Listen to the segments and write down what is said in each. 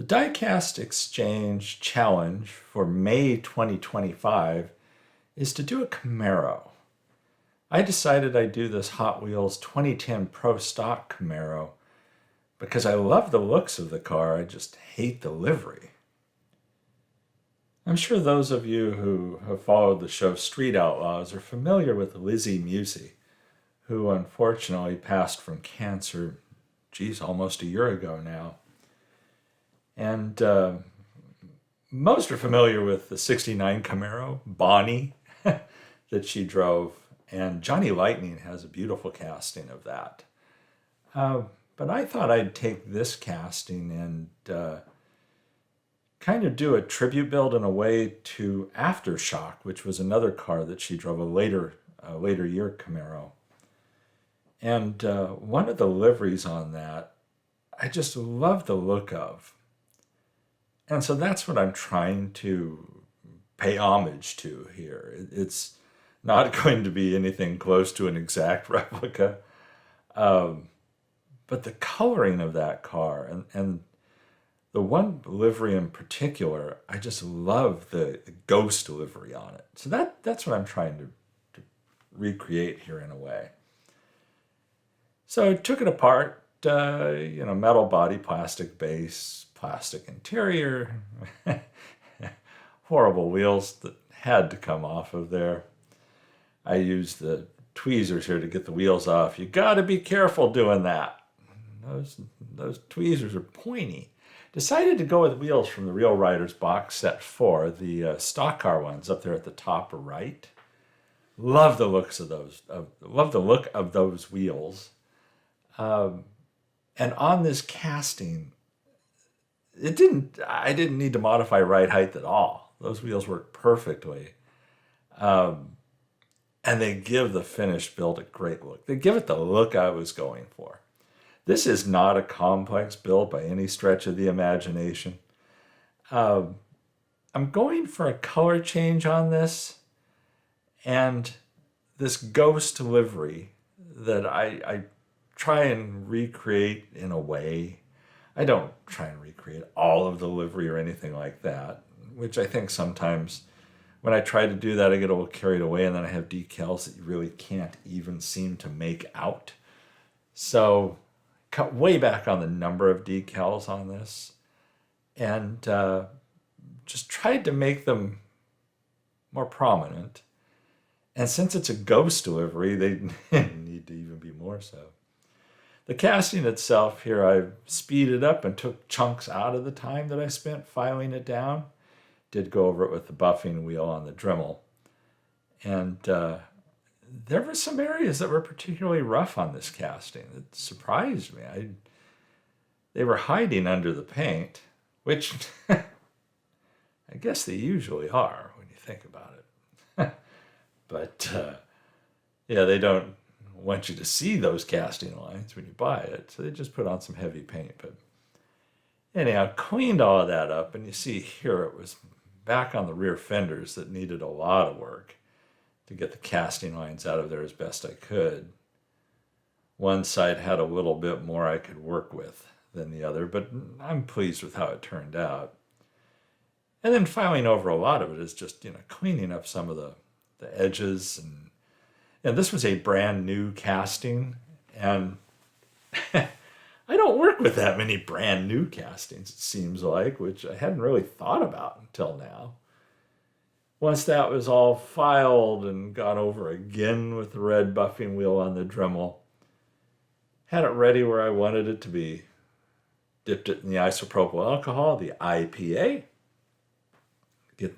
The Diecast Exchange challenge for May 2025 is to do a Camaro. I decided I'd do this Hot Wheels 2010 Pro Stock Camaro because I love the looks of the car, I just hate the livery. I'm sure those of you who have followed the show Street Outlaws are familiar with Lizzy Musi, who unfortunately passed from cancer, almost a year ago now. And most are familiar with the '69 Camaro, Bonnie, that she drove. And Johnny Lightning has a beautiful casting of that. But I thought I'd take this casting and kind of do a tribute build in a way to Aftershock, which was another car that she drove, a later year Camaro. And one of the liveries on that, I just love the look of. And so that's what I'm trying to pay homage to here. It's not going to be anything close to an exact replica, but the coloring of that car and the one livery in particular, I just love the ghost livery on it. So that's what I'm trying to recreate here in a way. So I took it apart, metal body, plastic base, plastic interior, horrible wheels that had to come off of there. I used the tweezers here to get the wheels off. You got to be careful doing that. Those tweezers are pointy. Decided to go with wheels from the Real Riders box set 4, the stock car ones up there at the top right. Love the looks of those. Love the look of those wheels. And on this casting, I didn't need to modify ride height at all. Those wheels work perfectly. And they give the finished build a great look. They give it the look I was going for. This is not a complex build by any stretch of the imagination. I'm going for a color change on this and this ghost livery that I try and recreate in a way. I don't try and recreate all of the livery or anything like that, which I think sometimes when I try to do that, I get a little carried away and then I have decals that you really can't even seem to make out. So cut way back on the number of decals on this and just tried to make them more prominent. And since it's a ghost livery, they need to even be more so. The casting itself here, I speeded up and took chunks out of the time that I spent filing it down. Did go over it with the buffing wheel on the Dremel. And there were some areas that were particularly rough on this casting. It surprised me. They were hiding under the paint, which I guess they usually are when you think about it. But yeah, they don't want you to see those casting lines when you buy it, so they just put on some heavy paint. But anyhow, cleaned all of that up, and you see here it was back on the rear fenders that needed a lot of work to get the casting lines out of there as best I could. One side had a little bit more I could work with than the other, but I'm pleased with how it turned out. And then filing over a lot of it is just, cleaning up some of the edges. And this was a brand new casting, and I don't work with that many brand new castings, it seems like, which I hadn't really thought about until now. Once that was all filed and gone over again with the red buffing wheel on the Dremel, had it ready where I wanted it to be. Dipped it in the isopropyl alcohol, the IPA. Get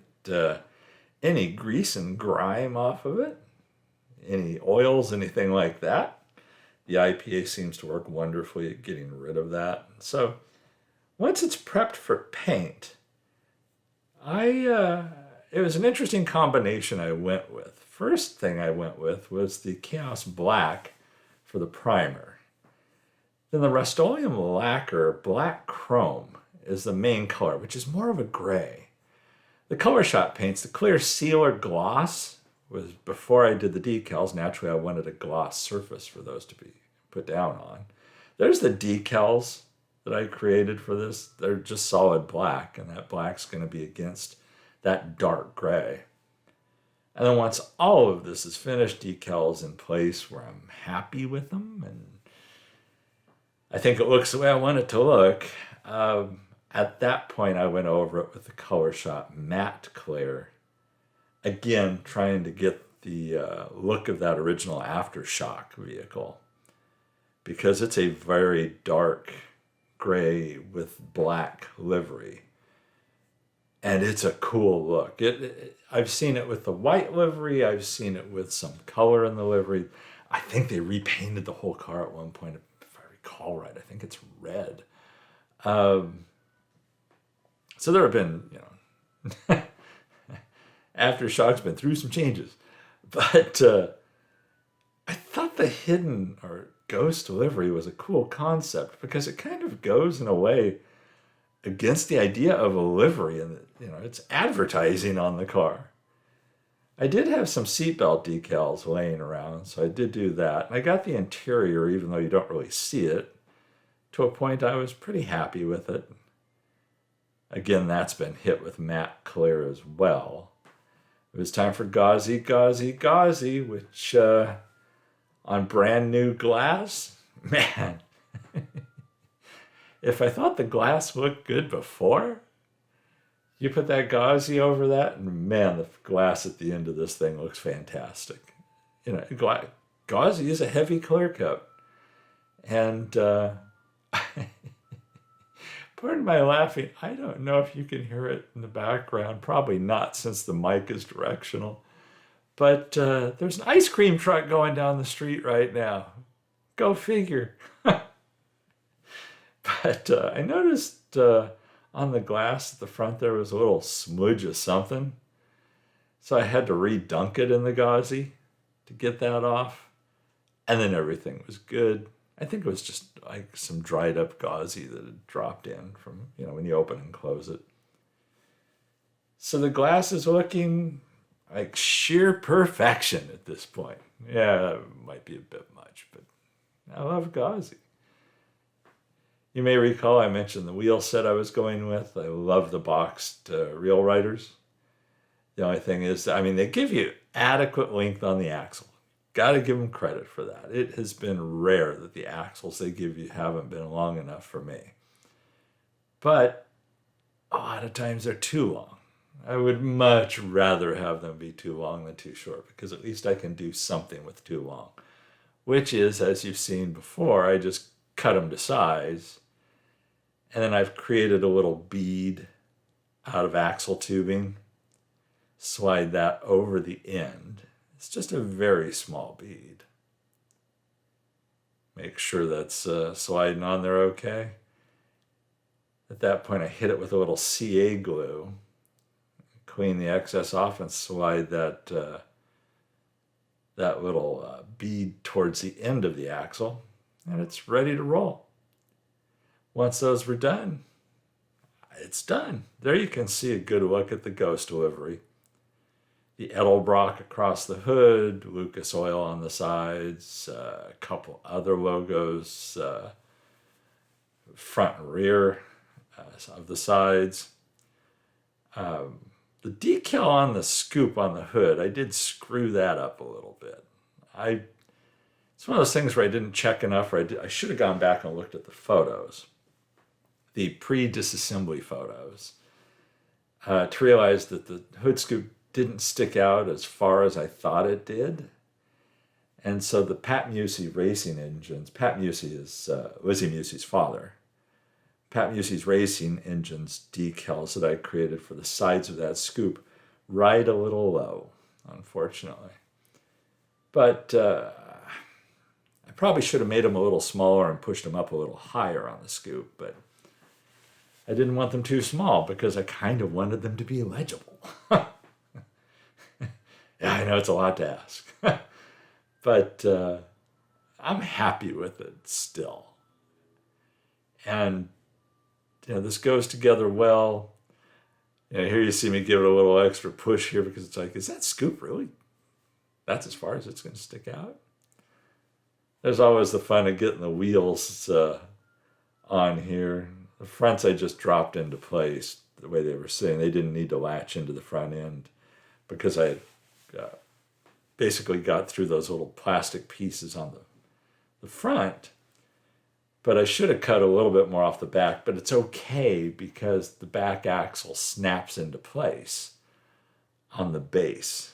any grease and grime off of it. Any oils, anything like that. The IPA seems to work wonderfully at getting rid of that. So once it's prepped for paint, it was an interesting combination I went with. First thing I went with was the Chaos Black for the primer. Then the Rust-Oleum Lacquer Black Chrome is the main color, which is more of a gray. The Color Shot paints, the clear sealer gloss, was before I did the decals. Naturally, I wanted a gloss surface for those to be put down on. There's the decals that I created for this, they're just solid black, and that black's going to be against that dark gray. And then once all of this is finished, decals in place where I'm happy with them, and I think it looks the way I want it to look. At that point, I went over it with the Color Shop Matte Clear. Again, trying to get the look of that original Aftershock vehicle, because it's a very dark gray with black livery. And it's a cool look. I've seen it with the white livery. I've seen it with some color in the livery. I think they repainted the whole car at one point, if I recall right. I think it's red. So there have been, Aftershock's been through some changes. But I thought the hidden or ghost livery was a cool concept, because it kind of goes in a way against the idea of a livery, and it's advertising on the car. I did have some seatbelt decals laying around, so I did do that. And I got the interior, even though you don't really see it, to a point I was pretty happy with it. Again, that's been hit with matte clear as well. It was time for Gauzy, which on brand new glass, man. If I thought the glass looked good before, you put that gauzy over that, and man, the glass at the end of this thing looks fantastic. Gauzy is a heavy clear coat. And pardon my laughing, I don't know if you can hear it in the background. Probably not, since the mic is directional. But there's an ice cream truck going down the street right now. Go figure. But I noticed on the glass at the front there was a little smudge of something. So I had to redunk it in the gauzy to get that off. And then everything was good. I think it was just like some dried up gauzy that had dropped in from, when you open and close it. So the glass is looking like sheer perfection at this point. Yeah, that might be a bit much, but I love gauzy. You may recall I mentioned the wheel set I was going with. I love the boxed reel riders. The only thing is, they give you adequate length on the axle. Got to give them credit for that. It has been rare that the axles they give you haven't been long enough for me. But a lot of times they're too long. I would much rather have them be too long than too short, because at least I can do something with too long. Which is, as you've seen before, I just cut them to size. And then I've created a little bead out of axle tubing. Slide that over the end. It's just a very small bead. Make sure that's sliding on there okay. At that point, I hit it with a little CA glue. Clean the excess off and slide that little bead towards the end of the axle. And it's ready to roll. Once those were done, it's done. There you can see a good look at the Ghost livery. The Edelbrock across the hood, Lucas Oil on the sides, a couple other logos, front and rear of the sides. The decal on the scoop on the hood, I did screw that up a little bit. It's one of those things where I didn't check enough, or I should have gone back and looked at the photos. The pre-disassembly photos, to realize that the hood scoop didn't stick out as far as I thought it did. And so the Pat Musi racing engines, Pat Musi is Lizzy Musi's father. Pat Musi's racing engines decals that I created for the sides of that scoop ride a little low, unfortunately. But I probably should have made them a little smaller and pushed them up a little higher on the scoop, but I didn't want them too small because I kind of wanted them to be legible. Yeah, I know it's a lot to ask. But I'm happy with it still. And this goes together well. Here you see me give it a little extra push here because it's like, is that scoop really? That's as far as it's going to stick out? There's always the fun of getting the wheels on here. The fronts I just dropped into place the way they were sitting. They didn't need to latch into the front end because I had basically got through those little plastic pieces on the front. But I should have cut a little bit more off the back, but it's okay because the back axle snaps into place on the base.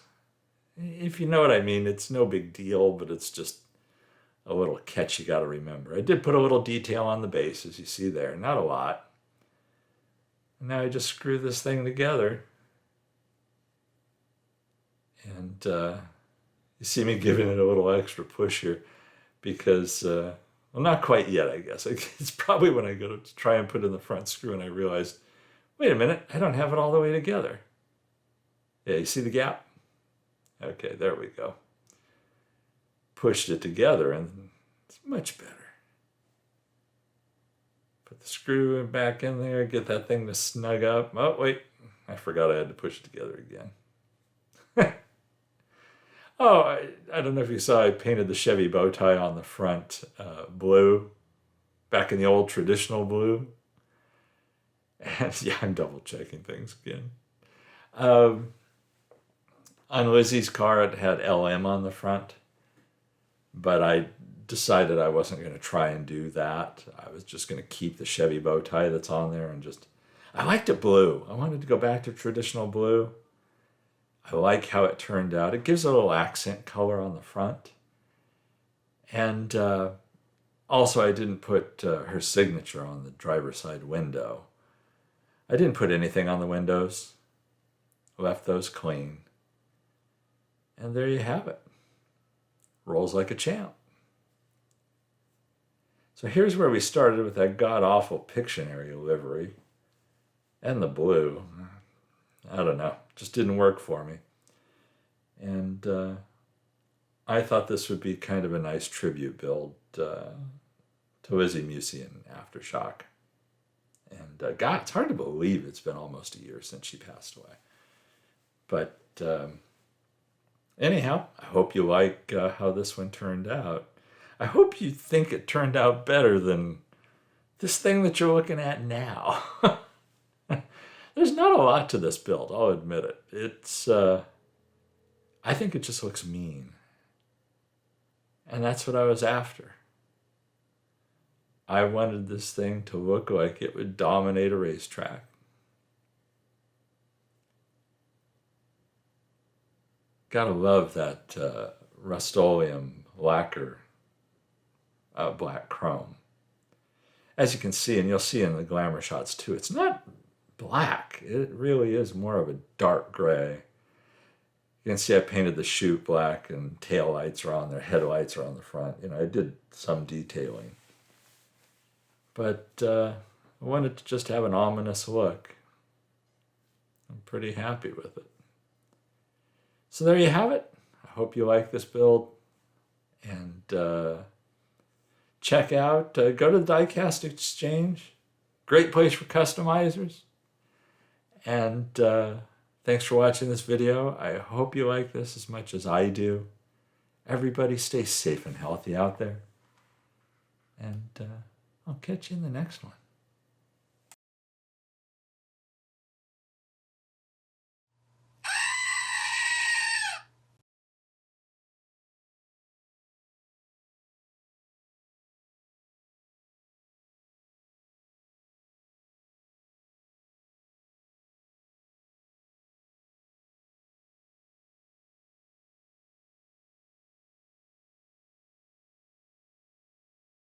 If you know what I mean, it's no big deal, but it's just a little catch you got to remember. I did put a little detail on the base, as you see there, not a lot. And now I just screw this thing together. And you see me giving it a little extra push here because, well, not quite yet, I guess. It's probably when I go to try and put in the front screw and I realized, wait a minute, I don't have it all the way together. Yeah, you see the gap? Okay, there we go. Pushed it together and it's much better. Put the screw back in there, get that thing to snug up. Oh, wait, I forgot I had to push it together again. Oh, I don't know if you saw, I painted the Chevy bow tie on the front blue, back in the old traditional blue. And yeah, I'm double checking things again. On Lizzy's car, it had LM on the front, but I decided I wasn't going to try and do that. I was just going to keep the Chevy bow tie that's on there and just, I liked it blue. I wanted to go back to traditional blue. I like how it turned out. It gives a little accent color on the front. And also I didn't put her signature on the driver's side window. I didn't put anything on the windows. Left those clean. And there you have it. Rolls like a champ. So here's where we started with that god-awful Pictionary livery. And the blue. I don't know. Just didn't work for me. And I thought this would be kind of a nice tribute build to Lizzy Musi and Aftershock. And God, it's hard to believe it's been almost a year since she passed away. But anyhow, I hope you like how this one turned out. I hope you think it turned out better than this thing that you're looking at now. There's not a lot to this build, I'll admit it. It's, I think it just looks mean. And that's what I was after. I wanted this thing to look like it would dominate a racetrack. Gotta love that Rust-Oleum lacquer black chrome. As you can see, and you'll see in the glamour shots too, it's not black. It really is more of a dark gray. You can see I painted the chute black and tail lights are on there, headlights are on the front. You know, I did some detailing. But I wanted to just have an ominous look. I'm pretty happy with it. So there you have it. I hope you like this build. And check out, go to the Diecast Exchange. Great place for customizers. And thanks for watching this video. I hope you like this as much as I do. Everybody stay safe and healthy out there. And I'll catch you in the next one.